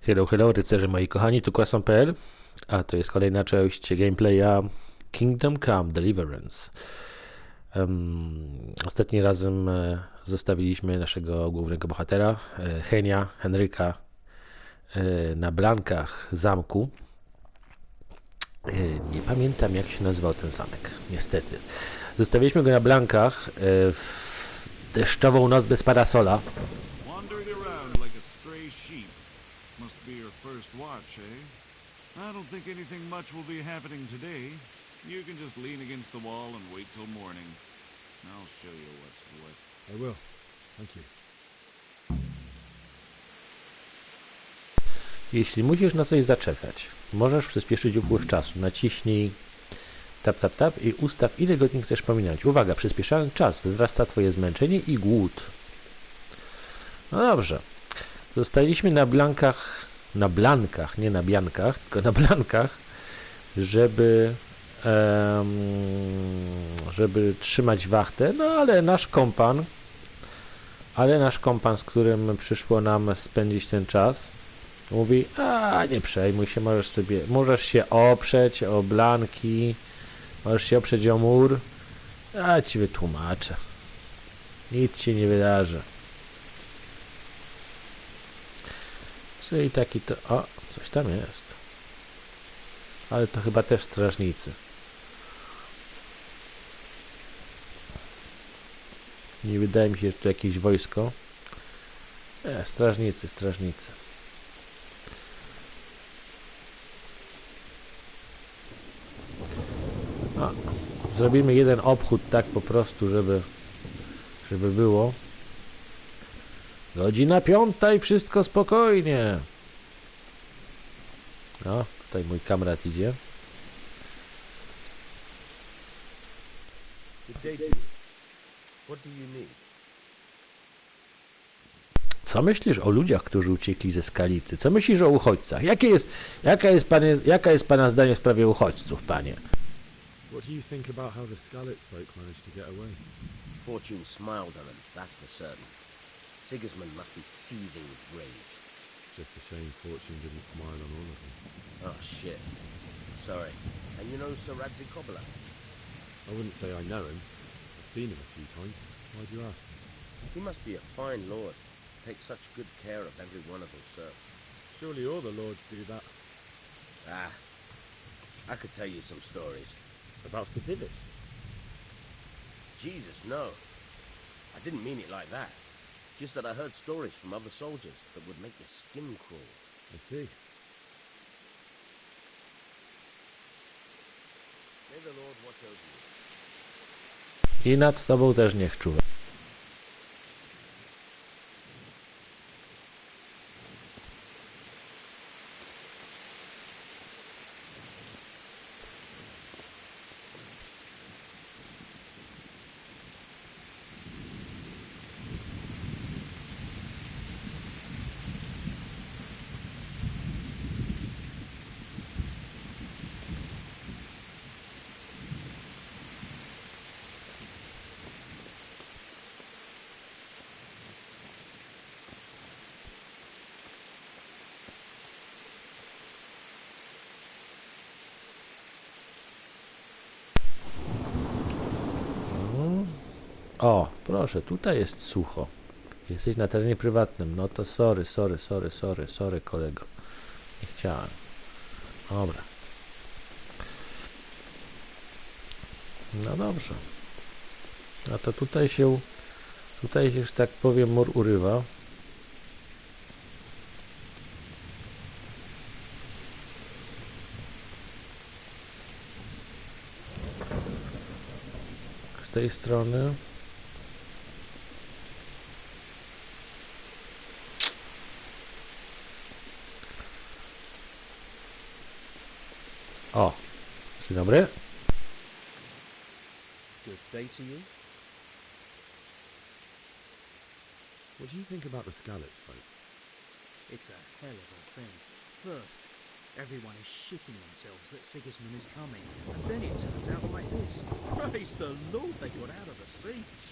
Hello, hello, rycerze moi kochani, tu Croissant.pl, a to jest kolejna część gameplaya Come Deliverance. Ostatnim razem zostawiliśmy naszego głównego bohatera, Henryka, na blankach zamku. Nie pamiętam, jak się nazywał ten zamek, niestety. Zostawiliśmy go na blankach w deszczową noc bez parasola. Must be your first watch, eh? I don't think anything much will be happening today. You can just lean against the wall and wait till morning. I'll show you what's what. I will. Thank you. Jeśli musisz na coś zaczekać, możesz przyspieszyć upływ czasu. Naciśnij tap i ustaw, ile godzin chcesz pominąć. Uwaga, przyspieszając czas wzrasta twoje zmęczenie i głód. No dobrze. Zostaliśmy na blankach, nie na biankach, tylko na blankach, żeby trzymać wachtę, no ale nasz kompan, z którym przyszło nam spędzić ten czas, mówi, nie przejmuj się, możesz się oprzeć o blanki, możesz się oprzeć o mur, ci wytłumaczę, nic się nie wydarzy. Czyli taki to... O, coś tam jest. Ale to chyba też strażnicy. Nie wydaje mi się, że to jakieś wojsko. Strażnicy. Zrobimy jeden obchód tak po prostu, żeby było. Godzina 5 i wszystko spokojnie. No, tutaj mój kamrat idzie. Co myślisz o ludziach, którzy uciekli ze skalicy? Co myślisz o uchodźcach? Jaka jest pana zdanie w sprawie uchodźców, panie? What do you think about how the Skalitz folk managed to get away? Fortune smiled on them, that's for certain. Sigismund must be seething with rage. Just a shame Fortune didn't smile on all of them. Oh shit. Sorry. And you know Sir Radzig Kobyla? I wouldn't say I know him. I've seen him a few times. Why'd you ask? He must be a fine lord. Takes such good care of every one of his serfs. Surely all the lords do that. I could tell you some stories. About Civilis? Jesus, no. I didn't mean it like that. Just that I heard stories from other soldiers that would make your skin crawl. I see. May the Lord watch over you. I nad tobą też niech czuwa. O, proszę, tutaj jest sucho. Jesteś na terenie prywatnym. No to sorry, kolego. Nie chciałem. Dobra. No dobrze. No to tutaj się, że tak powiem, mur urywa. Z tej strony. O, dzień dobry. Good day to you. What do you think about the Skalitz folk? It's a hell of a thing. First, everyone is shitting themselves that Sigismund is coming, and then it turns out like this. Praise the Lord, they got out of the siege.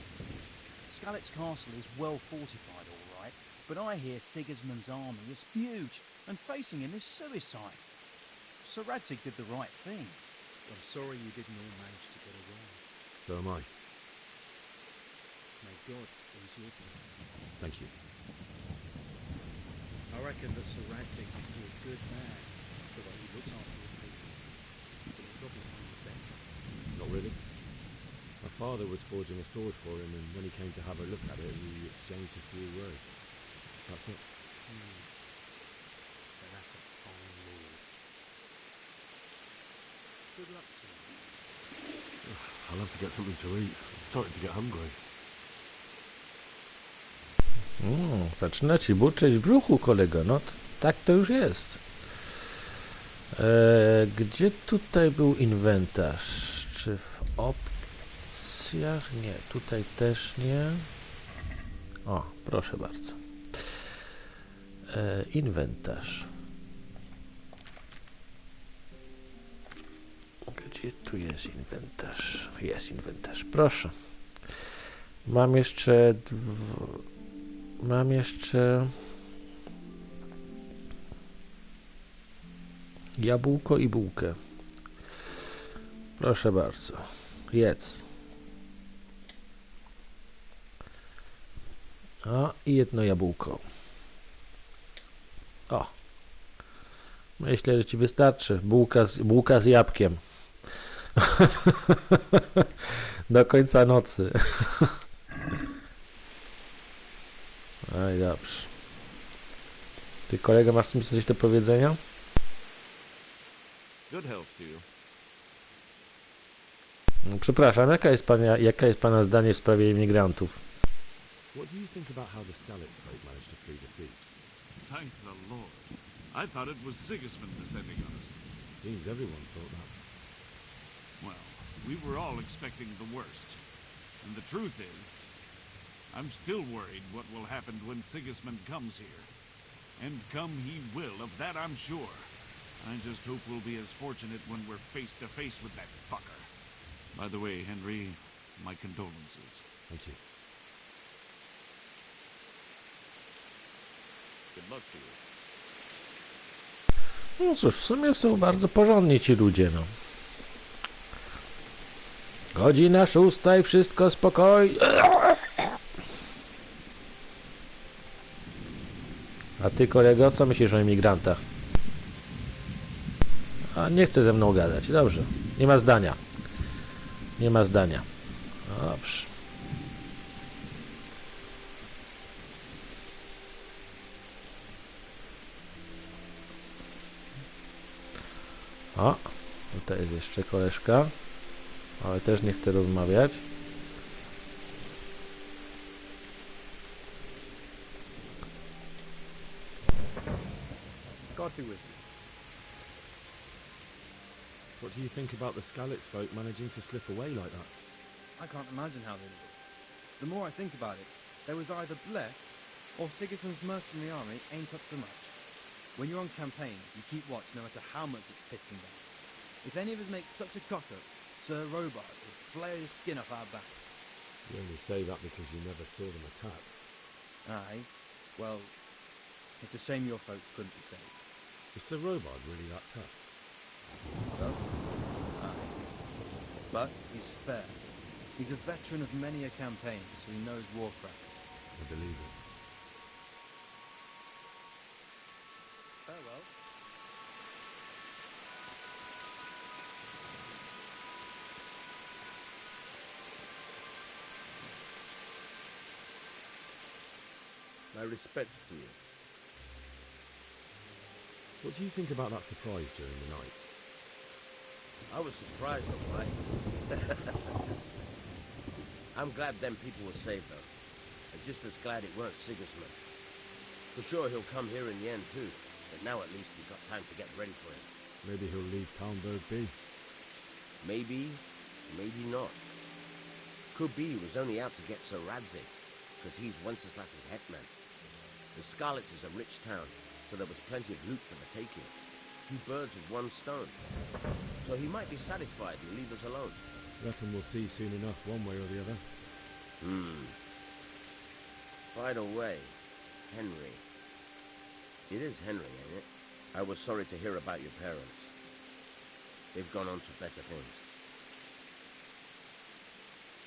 Skalitz Castle is well fortified, all right, but I hear Sigismund's army is huge and facing him is suicide. Sir Radzig did the right thing. I'm sorry you didn't all manage to get away. So am I. May God ease your blood. Thank you. I reckon that Sir Radzig must be a good man, the way he looks after his people. But he probably know you better. Not really. My father was forging a sword for him, and when he came to have a look at it, we exchanged a few words. That's it. But that's a fine lord. Good luck to you. I'll have to get something to eat. I'm starting to get hungry. Zaczyna ci burczeć w brzuchu, kolego. No, tak to już jest. Gdzie tutaj był inwentarz? Czy w opcjach? Nie, tutaj też nie. O, proszę bardzo. Inwentarz. Gdzie tu jest inwentarz? Jest inwentarz, proszę. Mam jeszcze jabłko i bułkę. Proszę bardzo. Jedz. O, i jedno jabłko. O. Myślę, że ci wystarczy. Bułka z jabłkiem. Do końca nocy. Oj, dobrze. Ty, kolega, masz mi coś do powiedzenia? Good health to you. No, przepraszam, jaka jest pana zdanie w sprawie imigrantów? What do you think about how the Skalitz folk managed to flee the siege? Thank the Lord. I thought it was Sigismund descending on us. Seems everyone thought that. Well, we were all expecting the worst. And the truth is, I'm still worried what will happen when Sigismund comes here. And come he will, of that I'm sure. I just hope we'll be as fortunate when we're face to face with that fucker. By the way, Henry, my condolences. Thank you. Good luck to you. No cóż, w sumie są bardzo porządni ci ludzie, no. Godzina 6 i wszystko spokojnie. A ty, kolego, co myślisz o imigrantach? A nie chce ze mną gadać. Dobrze. Nie ma zdania. Nie ma zdania. Dobrze. O, tutaj jest jeszcze koleżka, ale też nie chce rozmawiać. God be with you. What do you think about the Skalitz folk managing to slip away like that? I can't imagine how they did it. The more I think about it, they was either blessed or Sigismund's mercenary army ain't up to much. When you're on campaign, you keep watch no matter how much it's pissing down. If any of us make such a cock-up, Sir Robard will flare his skin off our backs. You only say that because you never saw them attack. Aye, well, it's a shame your folks couldn't be saved. Is Sir Robard really that tough? So? Aye. But he's fair. He's a veteran of many a campaign, so he knows warcraft. I believe it. Farewell. My respects to you. What do you think about that surprise during the night? I was surprised, all right. I'm glad them people were saved, though. And just as glad it weren't Sigismund. For sure he'll come here in the end, too. But now at least we've got time to get ready for him. Maybe he'll leave Talmberg be. Maybe, maybe not. Could be he was only out to get Sir Radzig, because he's Wenceslas's hetman. The Skalitz is a rich town, so there was plenty of loot for the taking. 2 birds with 1 stone. So he might be satisfied and leave us alone. Reckon we'll see soon enough, one way or the other. By the way, Henry. It is Henry, ain't it? I was sorry to hear about your parents. They've gone on to better things.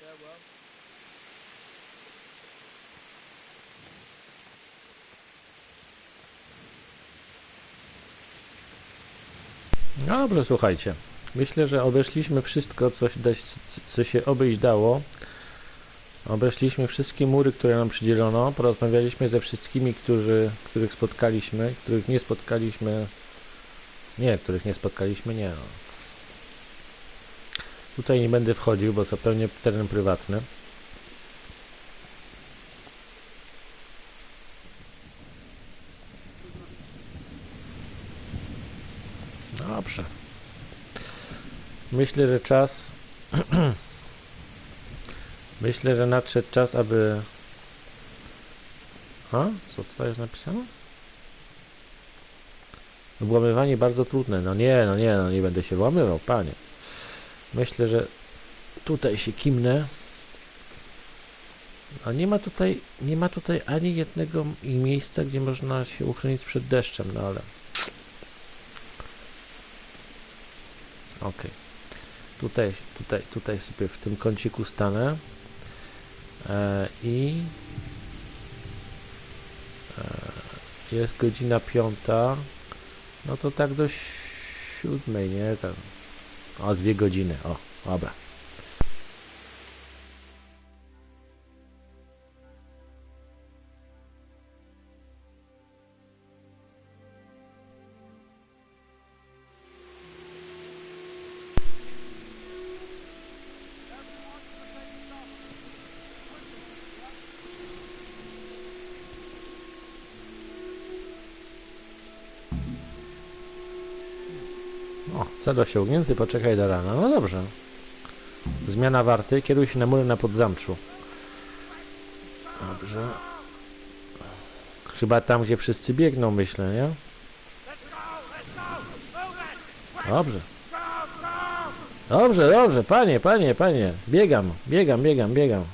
Farewell. Dobrze, słuchajcie. Myślę, że obeszliśmy wszystko, co się obejść dało. Obeszliśmy wszystkie mury, które nam przydzielono. Porozmawialiśmy ze wszystkimi, których spotkaliśmy, których nie spotkaliśmy. Których nie spotkaliśmy, nie. No. Tutaj nie będę wchodził, bo to pewnie teren prywatny. Dobrze. Myślę, że czas. Myślę, że nadszedł czas, aby... Co tutaj jest napisane? Włamywanie bardzo trudne. No nie będę się włamywał, panie. Myślę, że tutaj się kimnę. A nie ma tutaj ani jednego miejsca, gdzie można się uchronić przed deszczem, no ale... Okej. Tutaj sobie w tym kąciku stanę. I jest godzina 5. No to tak do 7, nie? Tam. 2 godziny. O, dobra. O, cel osiągnięty, poczekaj do rana. No dobrze. Zmiana warty, kieruj się na mury na podzamczu. Dobrze. Chyba tam, gdzie wszyscy biegną, myślę, nie? Dobrze. Dobrze, panie. Biegam.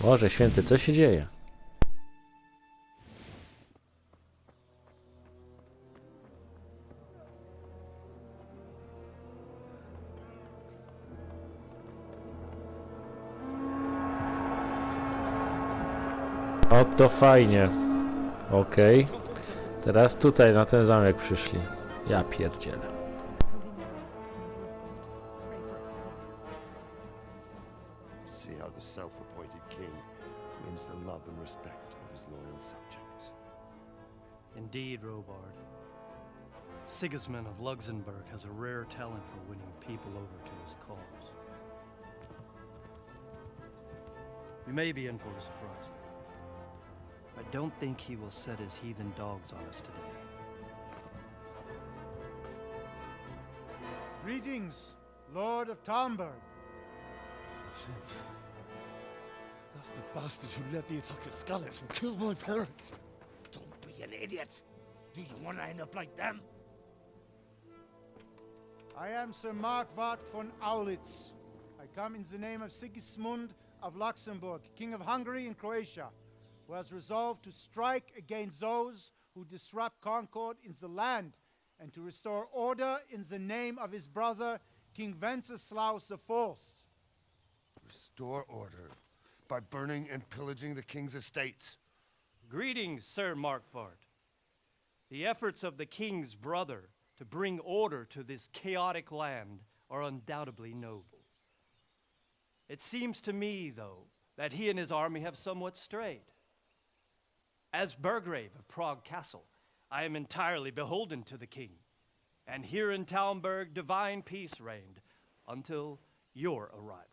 Boże święty, co się dzieje? O, to fajnie. Okej. Teraz tutaj na ten zamek przyszli. Ja pierdzielę. See how the self-appointed king wins the love and respect of his loyal subjects. Indeed, Robard. Sigismund of Luxembourg has a rare talent for winning people over to his cause. We may be in for a surprise, though. I don't think he will set his heathen dogs on us today. Greetings, Lord of Talmberg. That's the bastard who led the attack at Scarlet and killed my parents. Don't be an idiot. Do you want to end up like them? I am Sir Markwart von Aulitz. I come in the name of Sigismund of Luxembourg, King of Hungary and Croatia, who has resolved to strike against those who disrupt concord in the land and to restore order in the name of his brother, King Wenceslaus IV. Restore order by burning and pillaging the king's estates. Greetings, Sir Markvart. The efforts of the king's brother to bring order to this chaotic land are undoubtedly noble. It seems to me, though, that he and his army have somewhat strayed. As Burgrave of Prague Castle, I am entirely beholden to the king, and here in Talmberg divine peace reigned until your arrival.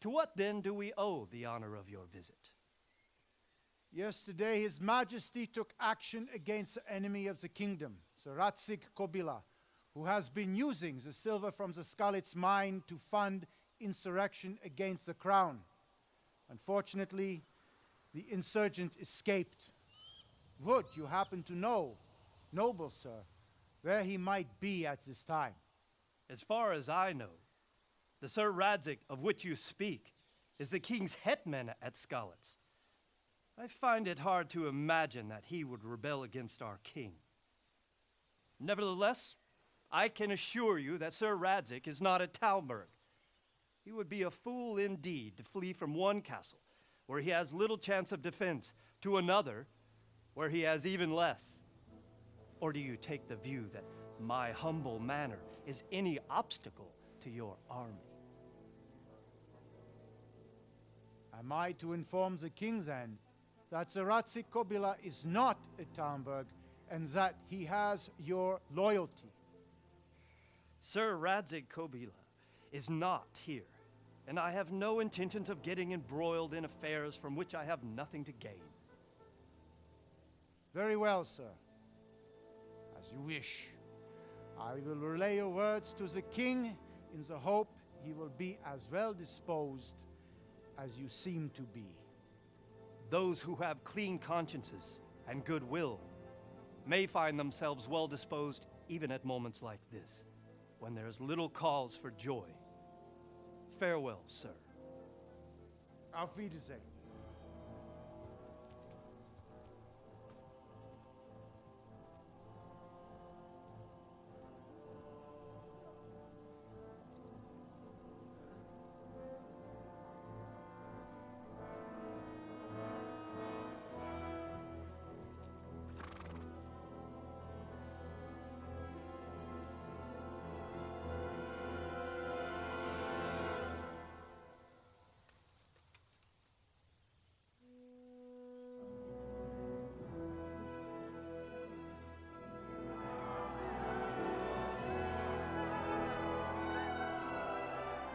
To what then do we owe the honor of your visit? Yesterday, His Majesty took action against the enemy of the kingdom, Sir Ratsig Kobila, who has been using the silver from the Skalitz mine to fund insurrection against the crown. Unfortunately, the insurgent escaped. Would you happen to know, noble sir, where he might be at this time? As far as I know, the Sir Radzik of which you speak is the king's hetman at Skalitz. I find it hard to imagine that he would rebel against our king. Nevertheless, I can assure you that Sir Radzig is not at Talmberg. He would be a fool indeed to flee from one castle, where he has little chance of defense, to another, where he has even less. Or do you take the view that my humble manner is any obstacle to your army? Am I to inform the king then that Sir Radzig Kobyla is not at Talmberg and that he has your loyalty? Sir Radzig Kobyla is not here, and I have no intentions of getting embroiled in affairs from which I have nothing to gain. Very well, sir. As you wish. I will relay your words to the king in the hope he will be as well disposed as you seem to be. Those who have clean consciences and goodwill may find themselves well disposed even at moments like this, when there is little cause for joy. Farewell, sir. Auf Wiedersehen.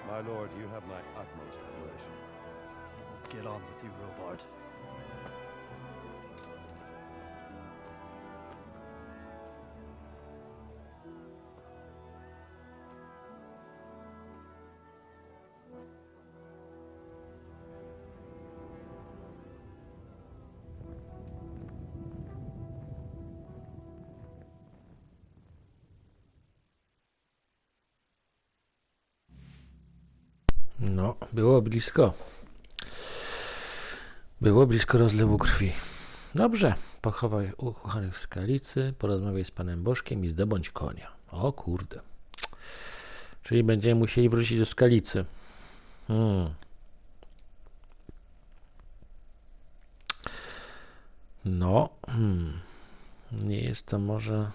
My lord, you have my utmost admiration. Get on with you, Robard. No, było blisko. Było blisko rozlewu krwi. Dobrze, pochowaj ukochanych w Skalicy, porozmawiaj z panem Bożkiem i zdobądź konia. O kurde. Czyli będziemy musieli wrócić do Skalicy. No, nie jest to może...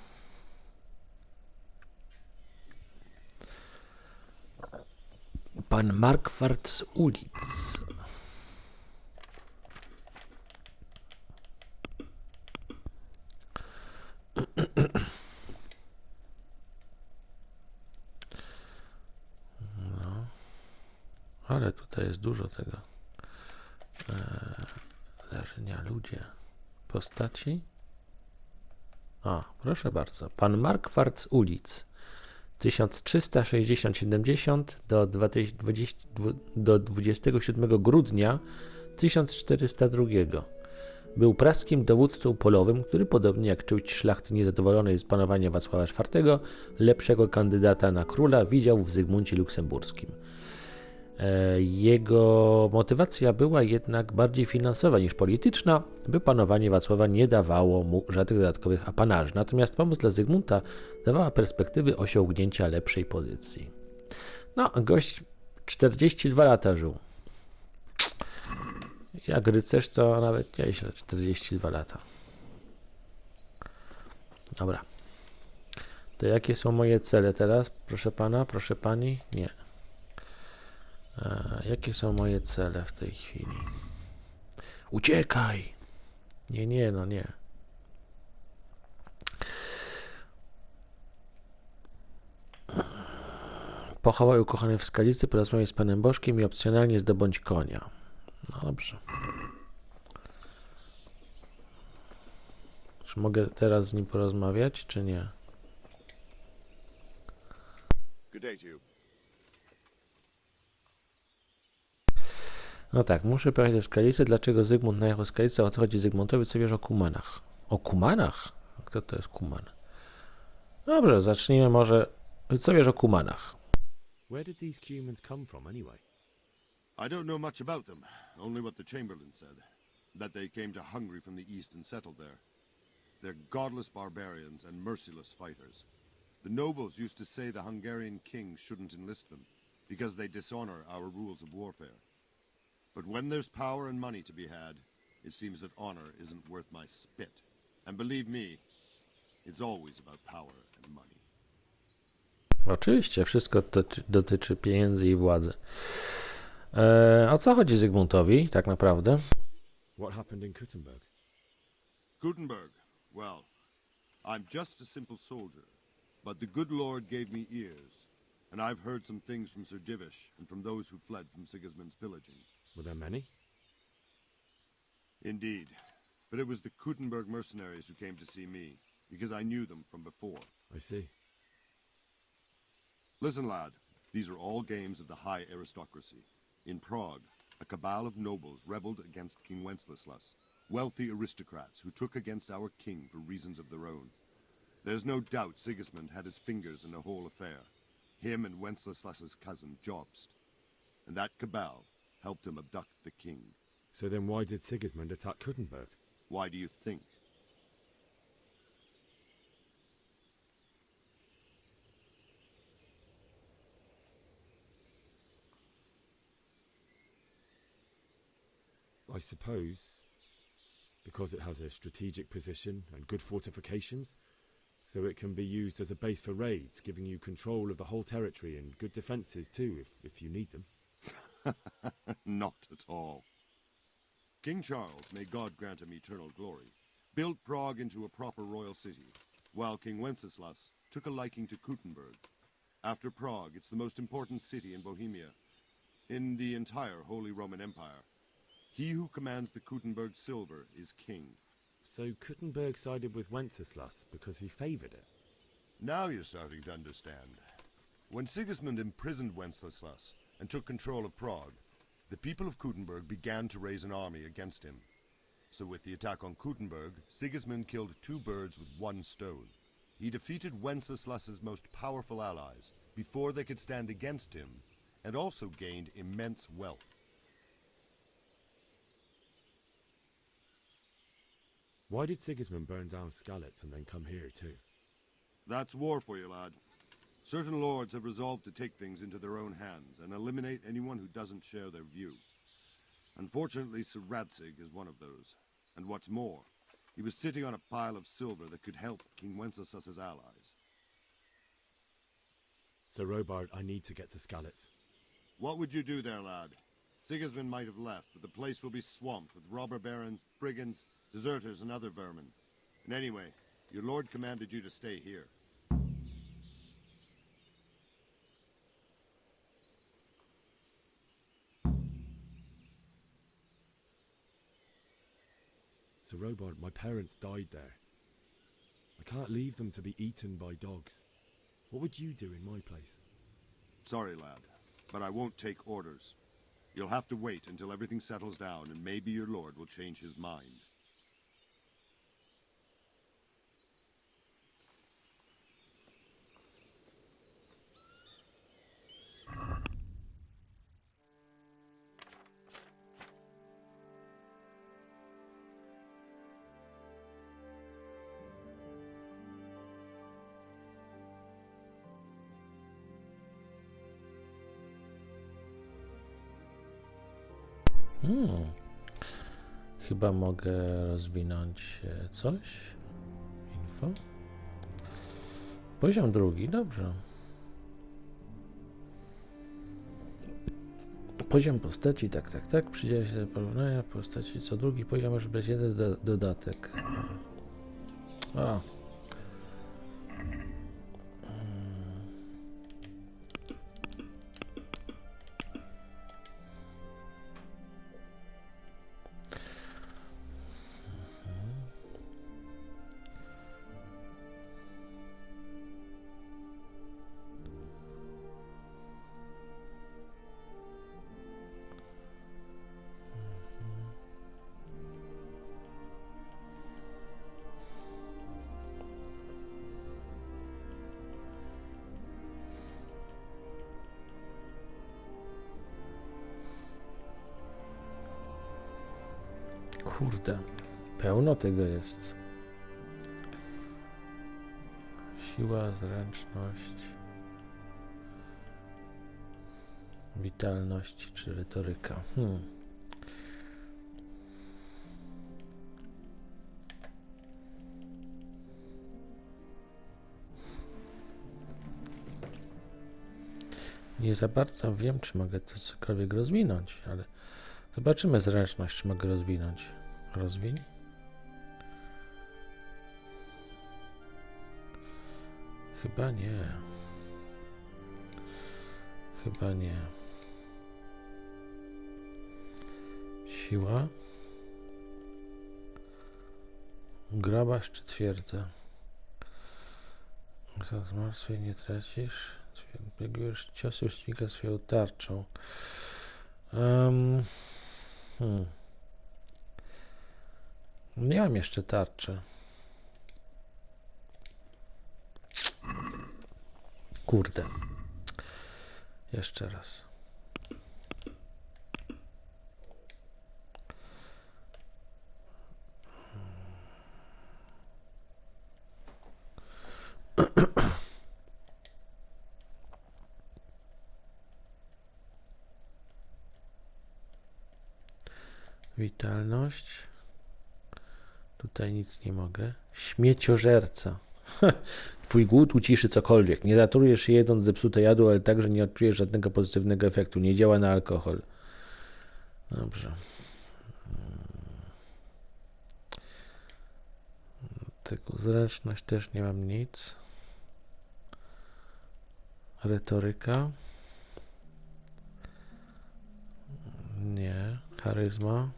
Pan Markwart z ulic. No. Ale tutaj jest dużo tego. Zdarzenia, ludzie. Postaci. A, proszę bardzo. Pan Markwart z ulic. 1360-70 do 27 grudnia 1402. Był praskim dowódcą polowym, który podobnie jak część szlachty niezadowolonej z panowania Wacława IV, lepszego kandydata na króla widział w Zygmuncie Luksemburskim. Jego motywacja była jednak bardziej finansowa niż polityczna, by panowanie Wacława nie dawało mu żadnych dodatkowych apanarzy. Natomiast pomoc dla Zygmunta dawała perspektywy osiągnięcia lepszej pozycji. No, gość 42 lata żył. Jak rycerz to nawet nieźle, 42 lata. Dobra. To jakie są moje cele teraz? Proszę pana, proszę pani? Nie. Jakie są moje cele w tej chwili? Uciekaj! Nie, no nie. Pochowaj ukochany w Skalicy, porozmawiaj z panem Bożkiem i opcjonalnie zdobądź konia. No dobrze. Czy mogę teraz z nim porozmawiać, czy nie? Good day to you. No tak, muszę pojechać do Skalicy. Dlaczego Zygmunt najechał Skalicę? O co chodzi Zygmuntowi? Co wiesz o Kumanach? O Kumanach? Kto to jest Kuman? Dobrze, zacznijmy może... Co wiesz o Kumanach? Where did these humans come from anyway? I don't know much about them, only what the Chamberlain said. That they came to Hungary from the east and settled there. They're godless barbarians and merciless fighters. The nobles used to say the Hungarian king shouldn't enlist them, because they dishonor our rules of warfare. But when there's power and money to be had, it seems that honor isn't worth my spit. And believe me, it's always about power and money. Oczywiście, wszystko dotyczy pieniędzy i władzy. O co chodzi Zygmuntowi, tak naprawdę? What happened in Kuttenberg? Gutenberg, well, I'm just a simple soldier, but the good Lord gave me ears, and I've heard some things from Sir Divish and from those who fled from Sigismund's pillaging. Were there many? Indeed, but it was the Kuttenberg mercenaries who came to see me, because I knew them from before. I see. Listen, lad, these are all games of the high aristocracy. In Prague, a cabal of nobles rebelled against King Wenceslas, wealthy aristocrats who took against our king for reasons of their own. There's no doubt Sigismund had his fingers in the whole affair, him and Wenceslas's cousin Jobst. And that cabal helped him abduct the king. So then why did Sigismund attack Kuttenberg? Why do you think? I suppose because it has a strategic position and good fortifications, so it can be used as a base for raids, giving you control of the whole territory and good defences too, if you need them. Not at all. King Charles, may God grant him eternal glory, built Prague into a proper royal city, while King Wenceslas took a liking to Kuttenberg. After Prague, it's the most important city in Bohemia, in the entire Holy Roman Empire. He who commands the Kuttenberg silver is king. So Kuttenberg sided with Wenceslas because he favoured it? Now you're starting to understand. When Sigismund imprisoned Wenceslas and took control of Prague, the people of Kuttenberg began to raise an army against him. So with the attack on Kuttenberg, Sigismund killed two birds with one stone. He defeated Wenceslas's most powerful allies before they could stand against him, and also gained immense wealth. Why did Sigismund burn down Skalitz and then come here too? That's war for you, lad. Certain lords have resolved to take things into their own hands and eliminate anyone who doesn't share their view. Unfortunately, Sir Radzig is one of those. And what's more, he was sitting on a pile of silver that could help King Wenceslas's allies. So Robert, I need to get to Skalitz. What would you do there, lad? Sigismund might have left, but the place will be swamped with robber barons, brigands, deserters, and other vermin. And anyway, your lord commanded you to stay here. So Robert, my parents died there. I can't leave them to be eaten by dogs. What would you do in my place? Sorry, lad, but I won't take orders. You'll have to wait until everything settles down, and maybe your lord will change his mind. Chyba mogę rozwinąć coś. Info. Poziom drugi, dobrze. Poziom postaci, tak. Przydziela się do porównania postaci. Co drugi poziom może być jeden dodatek. A. Kurde, pełno tego jest. Siła, zręczność, witalność czy retoryka. Nie za bardzo wiem, czy mogę cokolwiek rozwinąć, ale zobaczymy zręczność, czy mogę rozwinąć. Rozwiń. Chyba nie. Chyba nie. Siła. Grabasz czy twierdza? Za zmartwień nie tracisz. Biegujesz ciosy przeciwnika swoją tarczą. Nie mam jeszcze tarczy. Kurde. Jeszcze raz. Witalność. Tutaj nic nie mogę. Śmieciożerca. Twój głód uciszy cokolwiek. Nie zatrujesz się jedząc zepsute jadło, ale także nie odczujesz żadnego pozytywnego efektu. Nie działa na alkohol. Dobrze. Tego zręczność też nie mam nic. Retoryka. Nie. Charyzma.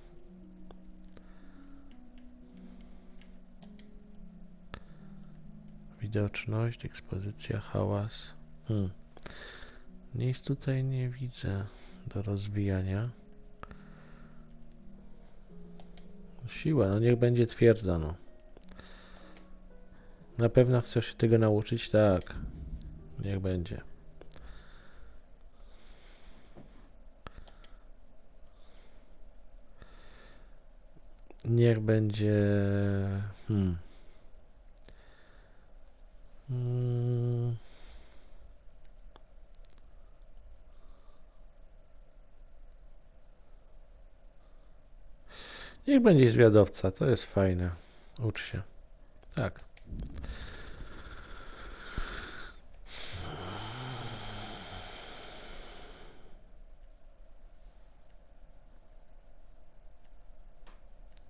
Widoczność, ekspozycja, hałas. Nic tutaj nie widzę do rozwijania. Siła, no niech będzie twierdza, no. Na pewno chcesz się tego nauczyć? Tak. Niech będzie. Niech będzie... Niech będzie zwiadowca, to jest fajne. Ucz się. Tak.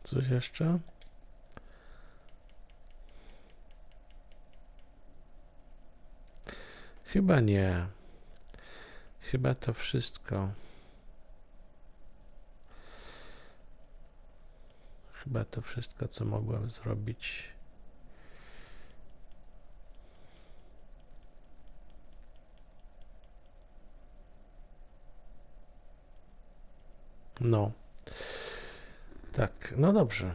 Coś jeszcze? Chyba nie. Chyba to wszystko. Chyba to wszystko, co mogłem zrobić. No. Tak, no dobrze.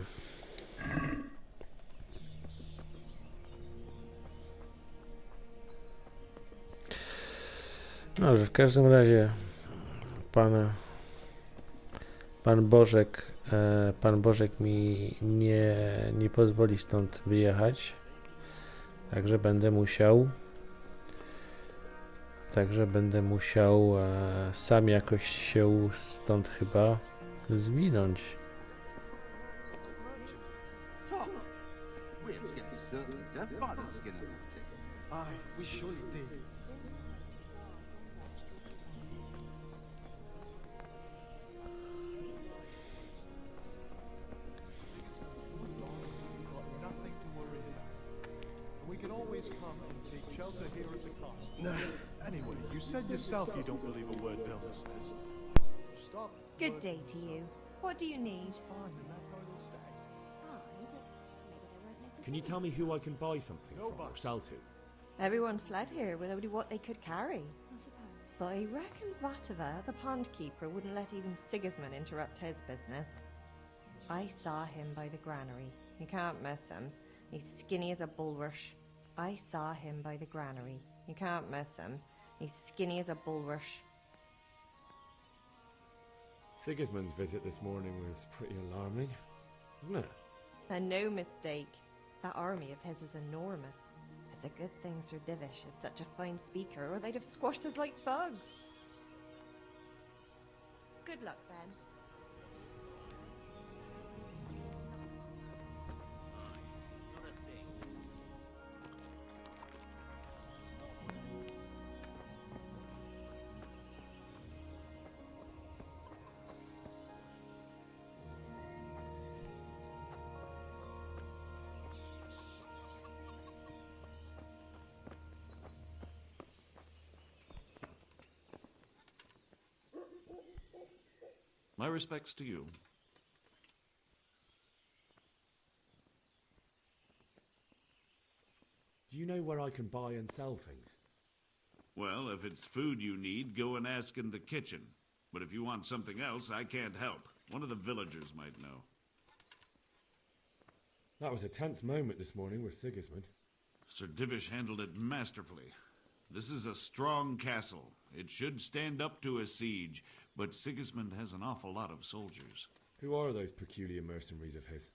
Dobrze, w każdym razie Pan Bożek mi nie pozwoli stąd wyjechać. Także będę musiał sam jakoś się stąd chyba zwinąć. Aye, we surely did. Nothing to worry about. We can always come and take shelter here at the castle. Anyway, you said yourself you don't believe a word Vilna says. Stop. Good day to you. What do you need? It's fine, and that's how it will stay. Can you tell me who I can buy something No from or buts. sell to? Everyone fled here with only what they could carry. But I reckon Vatava, the pond keeper, wouldn't let even Sigismund interrupt his business. I saw him by the granary. You can't miss him. He's skinny as a bulrush. I saw him by the granary. You can't miss him. He's skinny as a bulrush. Sigismund's visit this morning was pretty alarming. isn't it? And no mistake, that army of his is enormous. It's a good thing Sir Divish is such a fine speaker, or they'd have squashed us like bugs. Good luck, then. My respects to you. Do you know where I can buy and sell things? Well, if it's food you need, go and ask in the kitchen. But if you want something else, I can't help. One of the villagers might know. That was a tense moment this morning with Sigismund. Sir Divish handled it masterfully. This is a strong castle. It should stand up to a siege, but Sigismund has an awful lot of soldiers. Who are those peculiar mercenaries of his?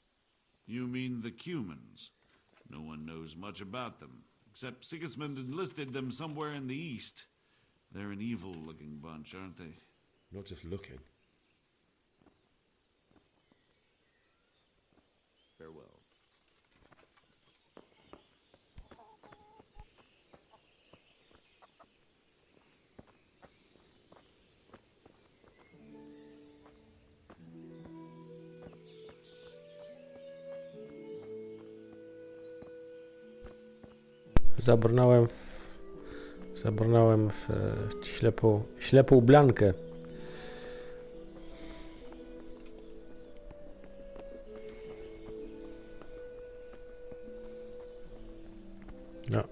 You mean the Cumans? No one knows much about them, except Sigismund enlisted them somewhere in the east. They're an evil-looking bunch, aren't they? Not just looking. Farewell. Zabrnąłem w ślepą blankę. No,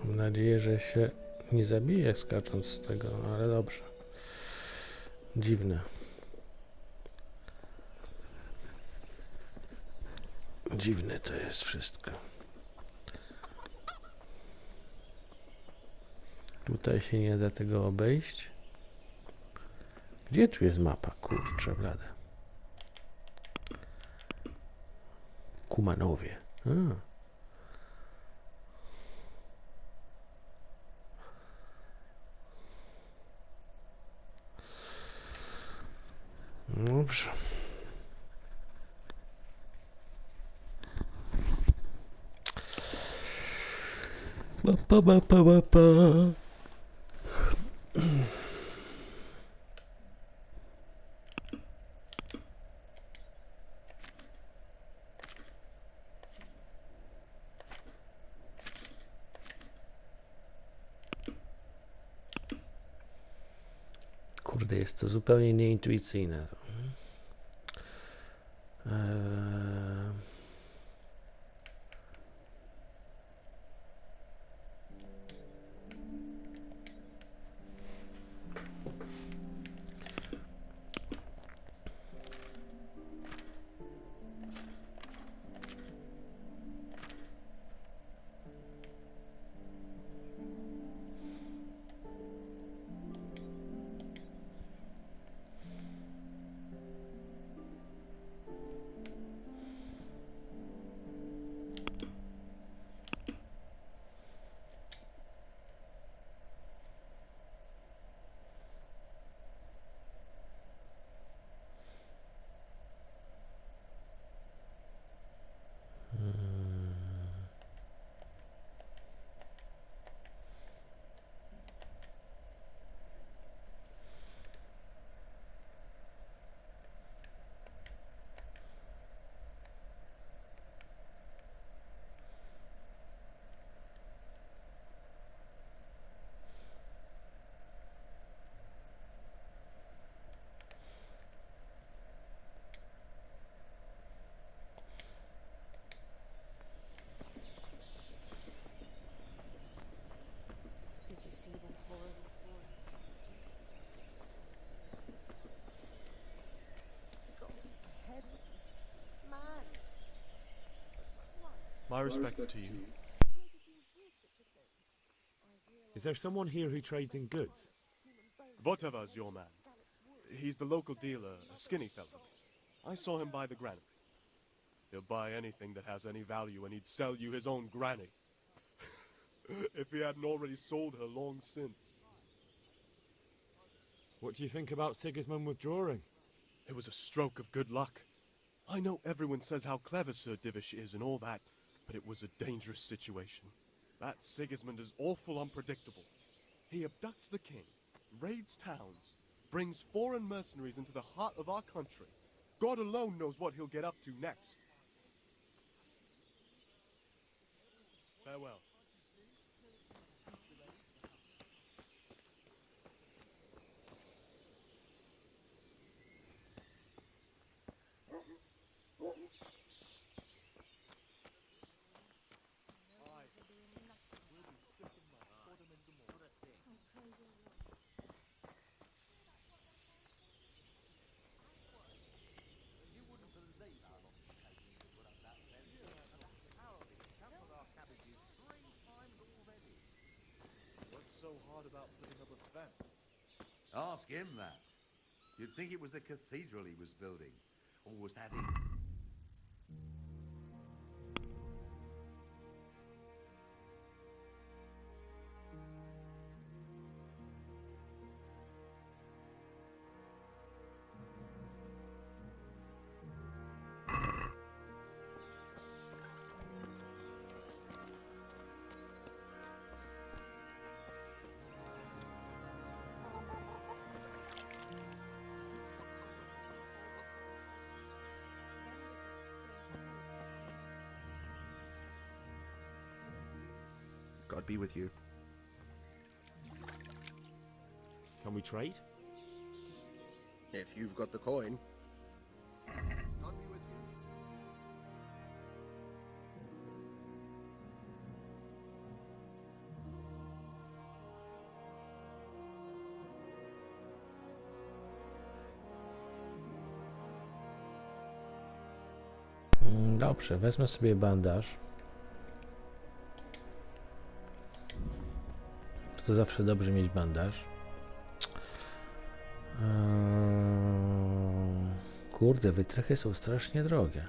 mam nadzieję, że się nie zabije skacząc z tego, ale dobrze. Dziwne. Dziwne to jest wszystko. Tutaj się nie da tego obejść. Gdzie tu jest mapa? Kurczę blade. Kumanowie. Dobrze. Pa. Kurde, jest to zupełnie nieintuicyjne. My respects to you. Is there someone here who trades in goods? Voteva's your man. He's the local dealer, a skinny fellow. I saw him by the granary. He'll buy anything that has any value, and he'd sell you his own granny. If he hadn't already sold her long since. What do you think about Sigismund withdrawing? It was a stroke of good luck. I know everyone says how clever Sir Divish is and all that, but it was a dangerous situation. That Sigismund is awful unpredictable. He abducts the king, raids towns, brings foreign mercenaries into the heart of our country. God alone knows what he'll get up to next. Farewell. What's so hard about putting up a fence? Ask him that. You'd think it was the cathedral he was building. Or was that it? God be with you. Can we trade? If you've got the coin. God be with you. Dobrze, wezmę sobie bandaż. To zawsze dobrze mieć bandaż. Kurde, wytrychy są strasznie drogie.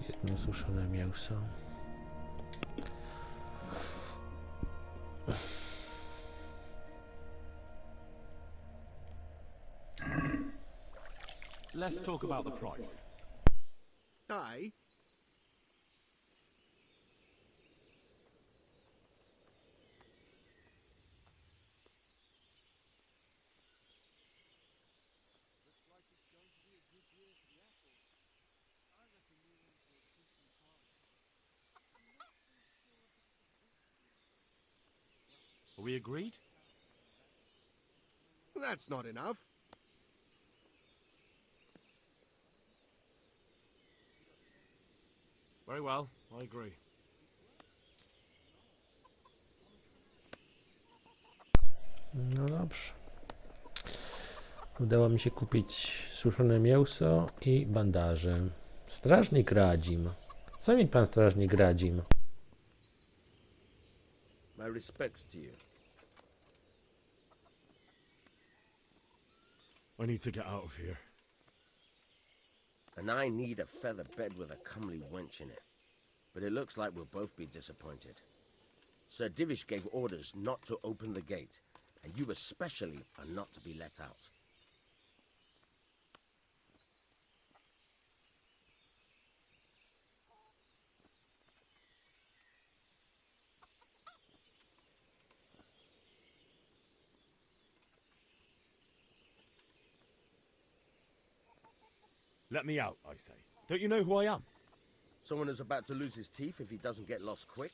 Jedno suszone mięso. Let's talk about the price. Aye. Are we agreed? That's not enough. Very well, I agree. No dobrze. Udało mi się kupić suszone mięso i bandaże. Strażnik Radzim. Co mi pan strażnik Radzim? My respects to you. I need to get out of here. And I need a feather bed with a comely wench in it. But it looks like we'll both be disappointed. Sir Divish gave orders not to open the gate, and you especially are not to be let out. Let me out, I say. Don't you know who I am? Someone who's about to lose his teeth if he doesn't get lost quick?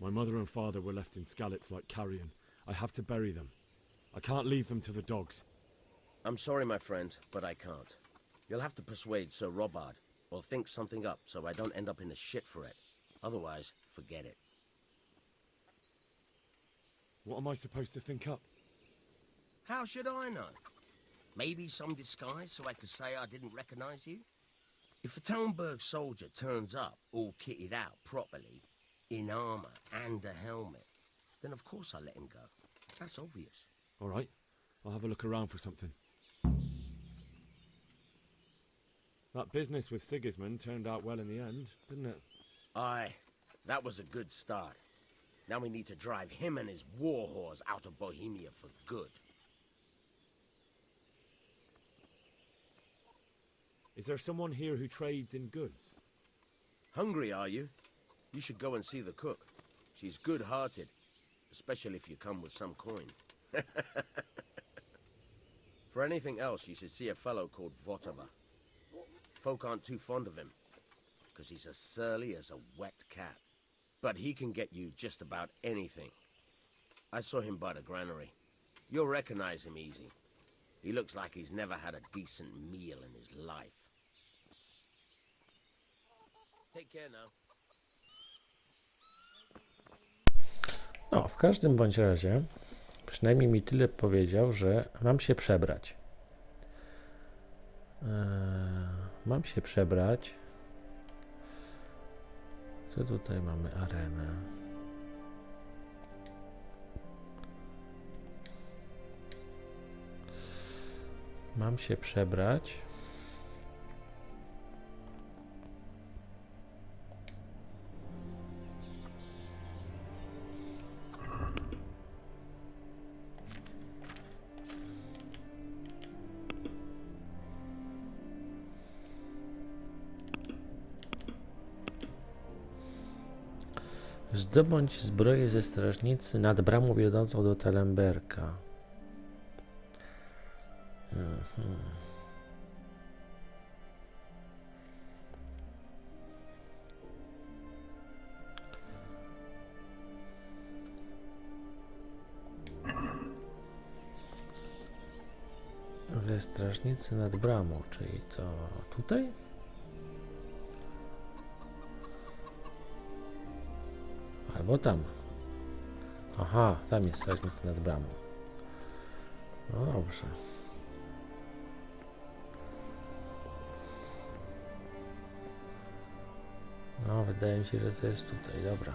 My mother and father were left in Skalitz like carrion. I have to bury them. I can't leave them to the dogs. I'm sorry, my friend, but I can't. You'll have to persuade Sir Robard, or think something up so I don't end up in the shit for it. Otherwise, forget it. What am I supposed to think up? How should I know? Maybe some disguise so I could say I didn't recognize you? If a Talmberg soldier turns up, all kitted out properly, in armor and a helmet, then of course I let him go. That's obvious. All right, I'll have a look around for something. That business with Sigismund turned out well in the end, didn't it? Aye, that was a good start. Now we need to drive him and his war whores out of Bohemia for good. Is there someone here who trades in goods? Hungry, are you? You should go and see the cook. She's good-hearted, especially if you come with some coin. For anything else, you should see a fellow called Votava. Folk aren't too fond of him, because he's as surly as a wet cat. But he can get you just about anything. I saw him by the granary. You'll recognize him easy. He looks like he's never had a decent meal in his life. Take care now. No, w każdym bądź razie, przynajmniej mi tyle powiedział, że mam się przebrać. Mam się przebrać. Co tutaj mamy? Arenę. Mam się przebrać. Zdobądź zbroję ze strażnicy nad bramą wiodącą do Talemberka. Ze strażnicy nad bramą, czyli to tutaj? Albo tam. Aha, tam jest strażnica nad bramą. No dobrze. No, wydaje mi się, że to jest tutaj, dobra.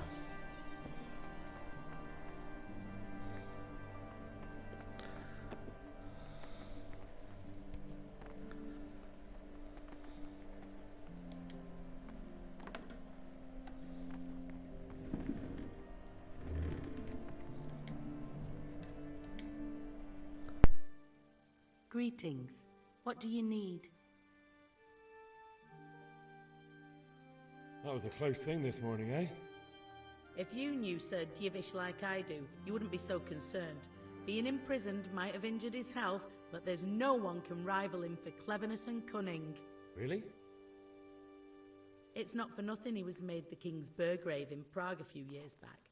Greetings. What do you need? That was a close thing this morning, eh? If you knew Sir Divish like I do, you wouldn't be so concerned. Being imprisoned might have injured his health, but there's no one can rival him for cleverness and cunning. Really? It's not for nothing he was made the King's Burgrave in Prague a few years back.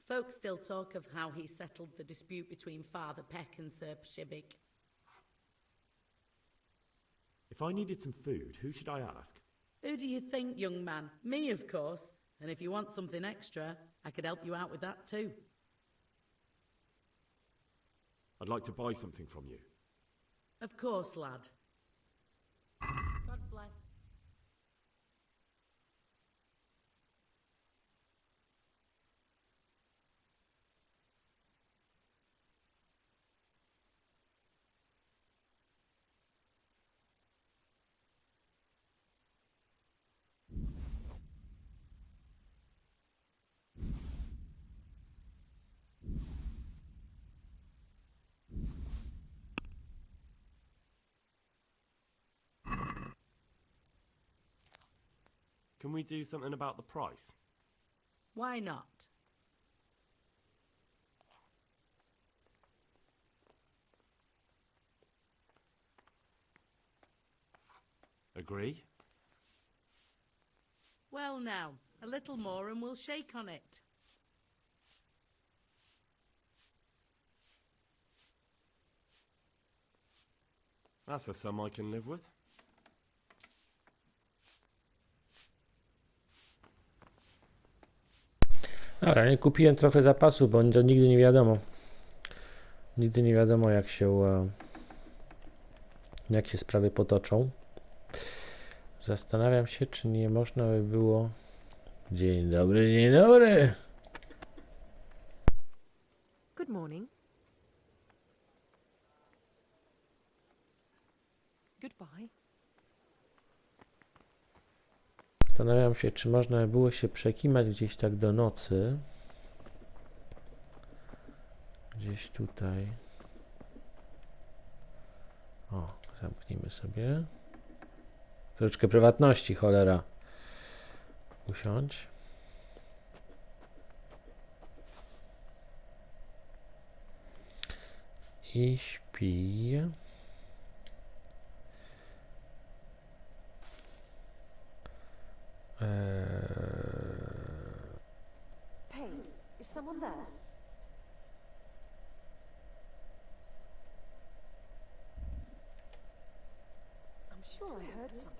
Folk still talk of how he settled the dispute between Father Peck and Sir Pshibik. If I needed some food, who should I ask? Who do you think, young man? Me, of course. And if you want something extra, I could help you out with that too. I'd like to buy something from you. Of course, lad. God bless. Can we do something about the price? Why not? Agree? Well now, a little more and we'll shake on it. That's a sum I can live with. Dobra, nie kupiłem trochę zapasu, bo to nigdy nie wiadomo. Nigdy nie wiadomo, jak się sprawy potoczą. Zastanawiam się, czy nie można by było... Dzień dobry, dzień dobry! Good morning. Goodbye. Zastanawiam się, czy można by było się przekimać gdzieś tak do nocy. Gdzieś tutaj. O, zamknijmy sobie. Troszeczkę prywatności, cholera. Usiądź. I śpi. Hey, is someone there? I'm sure I heard something.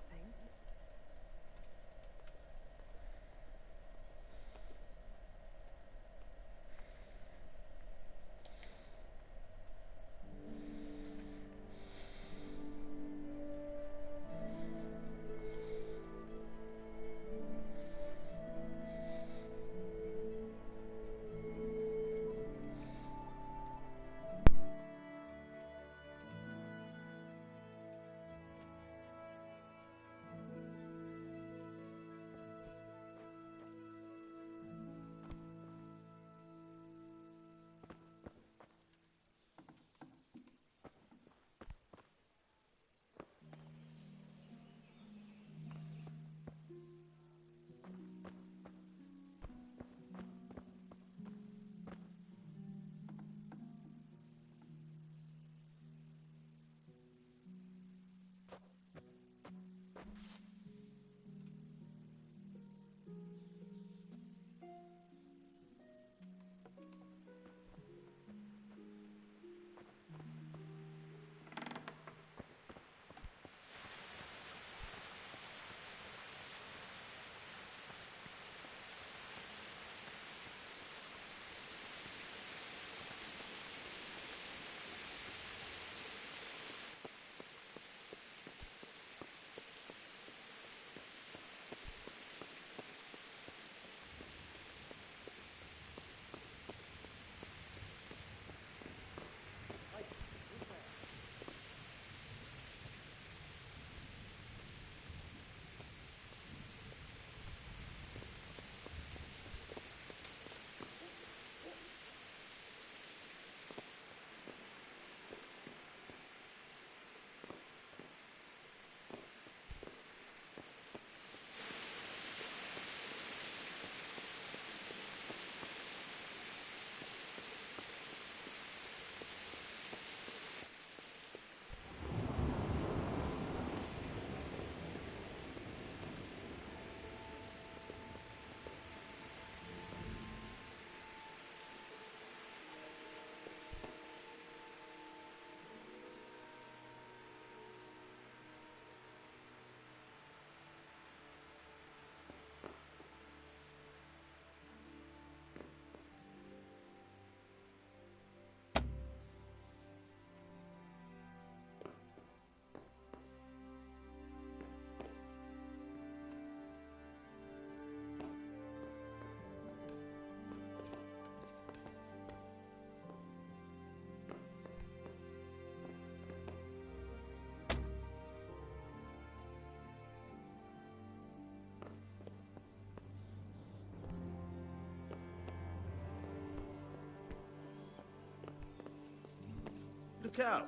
Look out!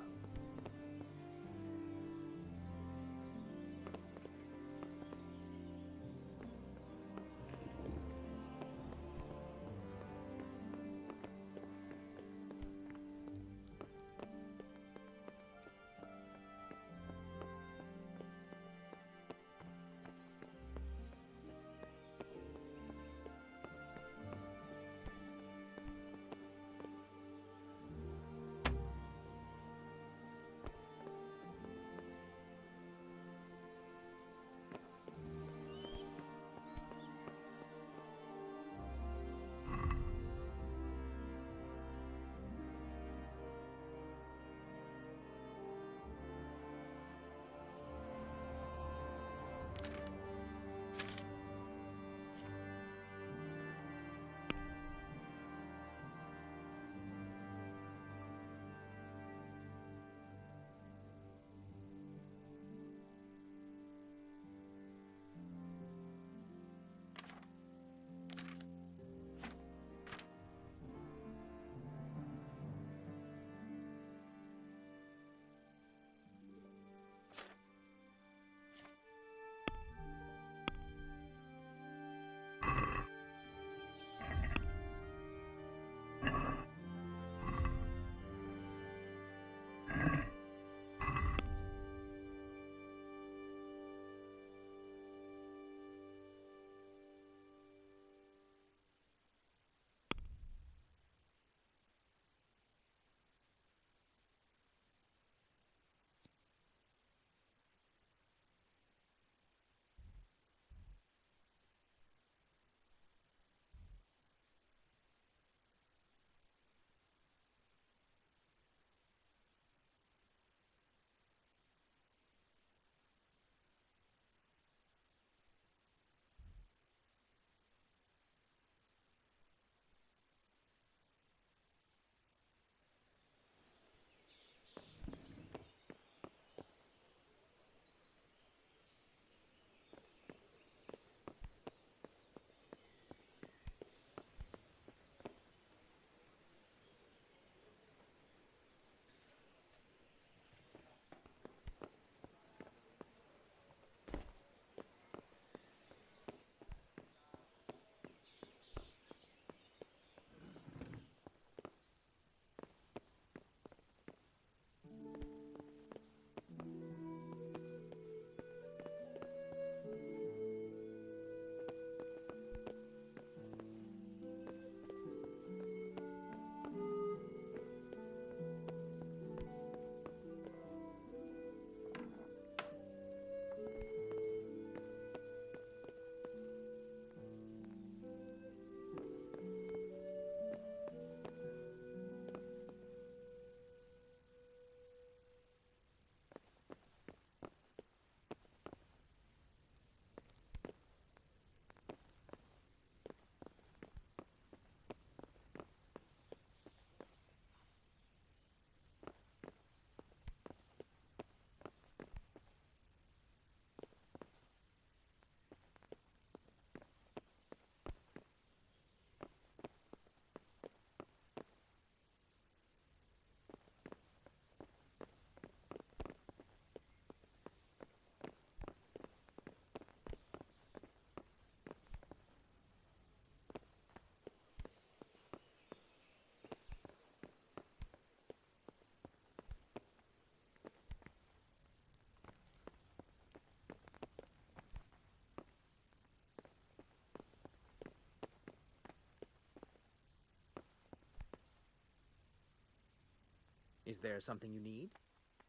Is there something you need?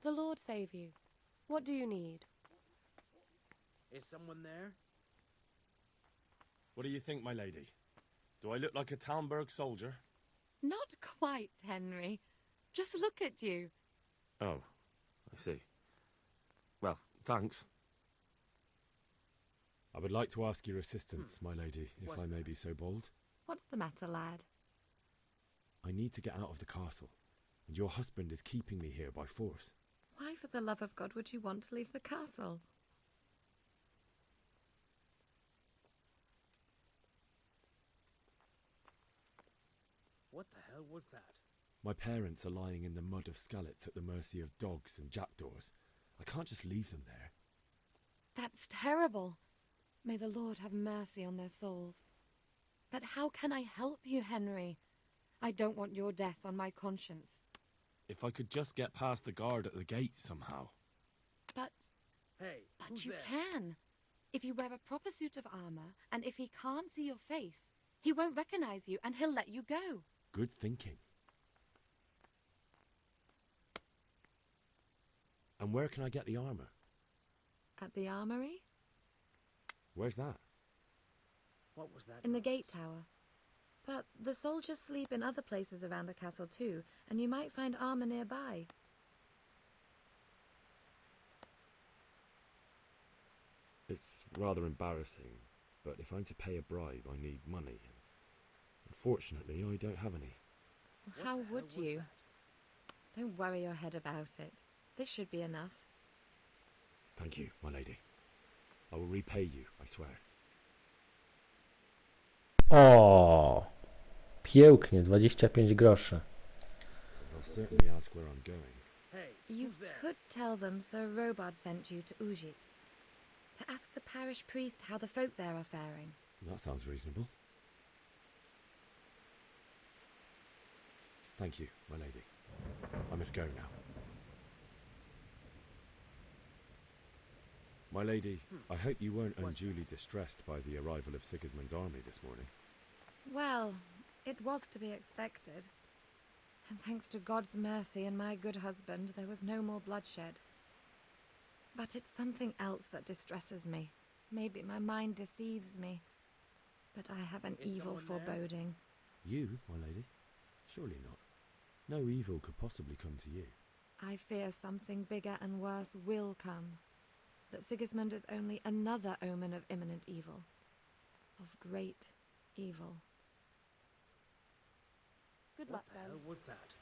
The Lord save you. What do you need? Is someone there? What do you think, my lady? Do I look like a Talmberg soldier? Not quite, Henry. Just look at you. Oh, I see. Well, thanks. I would like to ask your assistance, my lady, if I may be so bold. What's the matter, lad? I need to get out of the castle, and your husband is keeping me here by force. Why, for the love of God, would you want to leave the castle? What the hell was that? My parents are lying in the mud of Skalitz at the mercy of dogs and jackdaws. I can't just leave them there. That's terrible. May the Lord have mercy on their souls. But how can I help you, Henry? I don't want your death on my conscience. If I could just get past the guard at the gate somehow. But... Hey, But you can. If you wear a proper suit of armor, and if he can't see your face, he won't recognize you and he'll let you go. Good thinking. And where can I get the armor? At the armory? Where's that? What was that? In the gate tower. But the soldiers sleep in other places around the castle too, and you might find armor nearby. It's rather embarrassing, but if I'm to pay a bribe, I need money. Unfortunately, I don't have any. How would you? Don't worry your head about it. This should be enough. Thank you, my lady. I will repay you, I swear. O, pięknie, 25 groszy. They'll certainly ask where I'm going. Hey, You could tell them Sir Robard sent you to Ujitz, to ask the parish priest how the folk there are faring. That sounds reasonable. Thank you, my lady. I must go now. My lady, I hope you weren't unduly distressed by the arrival of Sigismund's army this morning. Well, it was to be expected. And thanks to God's mercy and my good husband, there was no more bloodshed. But it's something else that distresses me. Maybe my mind deceives me. But I have an evil foreboding. You, my lady? Surely not. No evil could possibly come to you. I fear something bigger and worse will come. That Sigismund is only another omen of imminent evil. Of great evil. Good What luck, the then. hell was that?